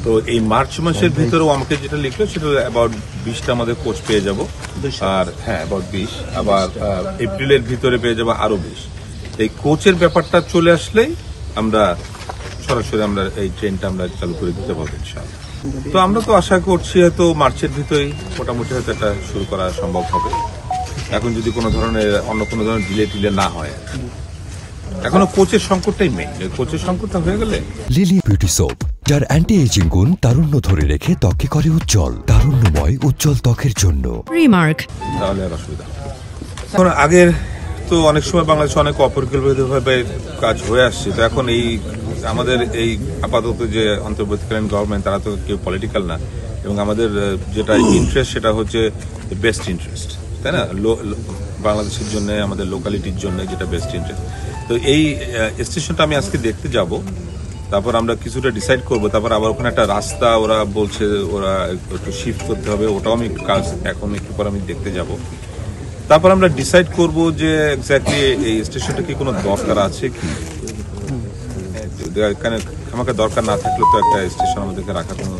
তো এই মার্চ মাসের ভিতরেও আমাকে যেটা লিখলো সেটা অ্যাবাউট 20টা আমাদের কোচ পেয়ে যাব, আর হ্যাঁ অ্যাবাউট 20, আবার এপ্রিলের ভিতরে পেয়ে যাবো আরো 20। এই কোচের ব্যাপারটা চলে আসলেই আমরা সরাসরি আমরা এই ট্রেনটা আমরা চালু করে দিতে পারবো ইনশাআল্লাহ। তো আমরা তো আশা করছি হয়তো মার্চের ভিতরেই মোটামুটি হয়তো এটা শুরু করা সম্ভব হবে, এখন যদি কোনো ধরনের অন্য কোনো ধরনের ডিলে না হয়। এখনো কোচের সংকটটাই মেইন, কোচের সংকটটা হয়ে গেলে লিলি বিউটি সোপ, যার অ্যান্টি এজিং গুণ তারুণ্য ধরে রেখে ত্বককে করে উজ্জ্বল, তারুণ্যময় উজ্জ্বল ত্বকের জন্য রিমার্ক, তাহলে আর অসুবিধা হবে। এখন আগের তো অনেক সময় বাংলাদেশে অনেক অপরিকল্পিতভাবে কাজ হয়ে আসছে, তো এখন এই আমাদের এই আপাতত যে অন্তর্বর্তীকালীন গভর্নমেন্ট তারা তো কেউ পলিটিক্যাল না, এবং আমাদের যেটা ইন্টারেস্ট সেটা হচ্ছে বেস্ট ইন্টারেস্ট, তাই না? বাংলাদেশের জন্য, আমাদের লোকালিটির জন্য যেটা বেস্ট ইন্টারেস্ট। তো এই স্টেশনটা আমি আজকে দেখতে যাব, তারপর আমরা কিছুটা ডিসাইড করব, তারপর আবার ওখানে একটা রাস্তা ওরা বলছে ওরা একটু শিফট করতে হবে, ওটাও আমি কাজ এখন একটু পর আমি দেখতে যাব। তারপর আমরা ডিসাইড করব যে এক্স্যাক্টলি এই স্টেশনটা কি কোনো দরকার আছে কি, এখানে আমাকে দরকার না থাকলে তো একটা স্টেশন আমাদেরকে রাখার কোনো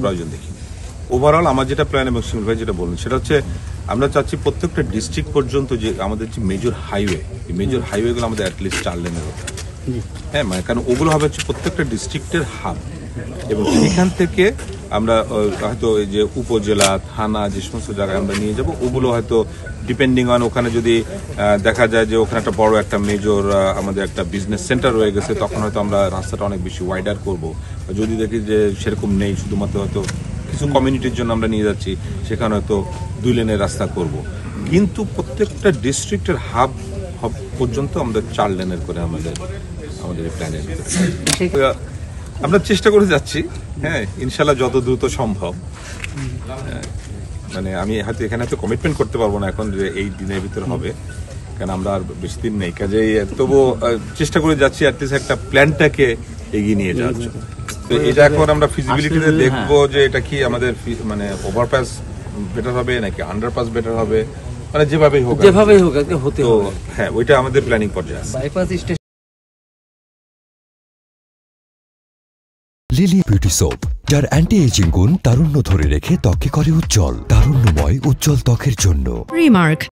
প্রয়োজন দেখি। ওভারঅল আমার যেটা প্ল্যান, এবং শিমুল ভাই যেটা বললেন সেটা হচ্ছে আমরা চাচ্ছি প্রত্যেকটা ডিস্ট্রিক্ট পর্যন্ত যে আমাদের যে মেজর হাইওয়ে, এই মেজর হাইওয়েগুলো আমাদের অ্যাটলিস্ট 4 লেনের হতে হবে। হ্যাঁ, মানে কারণ ওগুলো হবে হচ্ছে প্রত্যেকটা ডিস্ট্রিক্টের হাব, এবং সেখান থেকে আমরা হয়তো এই যে উপজেলা, থানা, যে সমস্ত জায়গায় আমরা নিয়ে যাব, ওগুলো হয়তো ডিপেন্ডিং অন ওখানে যদি দেখা যায় যে ওখানে একটা বড় একটা মেজর আমাদের একটা বিজনেস সেন্টার রয়ে গেছে, তখন হয়তো আমরা রাস্তাটা অনেক বেশি ওয়াইডার করব। যদি দেখি যে সেরকম নেই, শুধুমাত্র হয়তো কিছু কমিউনিটির জন্য আমরা নিয়ে যাচ্ছি, সেখানে হয়তো 2 লেনের রাস্তা করব। কিন্তু প্রত্যেকটা ডিস্ট্রিক্টের হাব পর্যন্ত আমরা 4 লেনের করে আমাদের প্ল্যানের আমরা চেষ্টা করে যাচ্ছি। হ্যাঁ, ইনশাল্লাহ যত দ্রুত সম্ভব। মানে আমি হয়তো এখানে হয়তো কমিটমেন্ট করতে পারবো না এখন যে এই দিনের ভিতরে হবে, কারণ আমরা আর বেশি দিন নেই, কাজেই তবুও চেষ্টা করে যাচ্ছি অ্যাটলিস্ট একটা প্ল্যানটাকে এগিয়ে নিয়ে যাওয়ার জন্য। তো এটা এখন আমরা ফিজিবিলিটিতে দেখবো যে এটা কি আমাদের মানে ওভারপাস বেটার হবে নাকি আন্ডারপাস বেটার হবে, মানে যেভাবেই হোক হতে তো হ্যাঁ, ওইটা আমাদের প্ল্যানিং পর্যায়ে আছে। লিলি বিউটি সোপ, যার অ্যান্টি এজিং গুণ তারুণ্য ধরে রেখে ত্বককে করে উজ্জ্বল, তারুণ্যময় উজ্জ্বল ত্বকের জন্য। রিমার্ক।